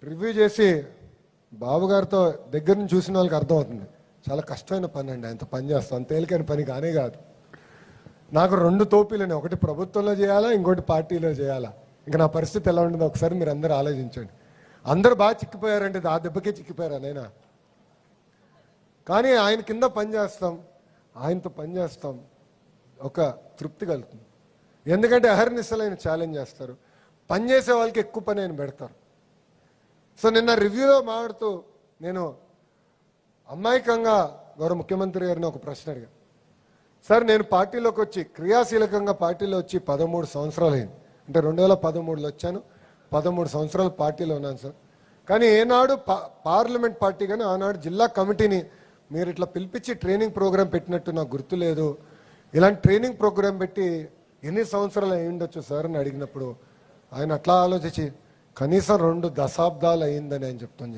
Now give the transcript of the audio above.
Review చేసి బాబు గారితో దగ్గర నుంచి చూసిన వాళ్ళకి అర్థమవుతుంది. చాలా కష్టమైన పని అండి. ఆయనతో పని చేస్తాం, అంత తేలికైన పని కానే కాదు. నాకు 2 తోపీలని, ఒకటి ప్రభుత్వంలో చేయాలా, ఇంకోటి పార్టీలో చేయాలా. ఇంకా నా పరిస్థితి ఎలా ఉండదో ఒకసారి మీరు అందరూ ఆలోచించండి. అందరూ బాగా చిక్కిపోయారంటే ఆ దెబ్బకే చిక్కిపోయారు అనైనా. కానీ ఆయన కింద పని చేస్తాం, ఆయనతో పని చేస్తాం, ఒక తృప్తి కలుగుతుంది. ఎందుకంటే అహర్నిశలు ఆయన ఛాలెంజ్ చేస్తారు, పని చేసే వాళ్ళకి ఎక్కువ పని ఆయన పెడతారు. సో నిన్న రివ్యూలో మాట్లాడుతూ నేను అమాయకంగా గౌరవ ముఖ్యమంత్రి గారిని ఒక ప్రశ్న అడిగాను. సార్, నేను పార్టీలోకి వచ్చి క్రియాశీలకంగా పార్టీలో వచ్చి 13 సంవత్సరాలు అయింది. అంటే 2013లో వచ్చాను, 13 సంవత్సరాలు పార్టీలో ఉన్నాను సార్. కానీ ఏనాడు పార్లమెంట్ పార్టీ కానీ ఆనాడు జిల్లా కమిటీని మీరు ఇట్లా పిలిపించి ట్రైనింగ్ ప్రోగ్రాం పెట్టినట్టు నాకు గుర్తులేదు. ఇలాంటి ట్రైనింగ్ ప్రోగ్రాం పెట్టి ఎన్ని సంవత్సరాలు అయి ఉండొచ్చు సార్ అని అడిగినప్పుడు ఆయన అట్లా ఆలోచించి కనీసం 2 దశాబ్దాలు అయిందని ఆయన చెప్తాను.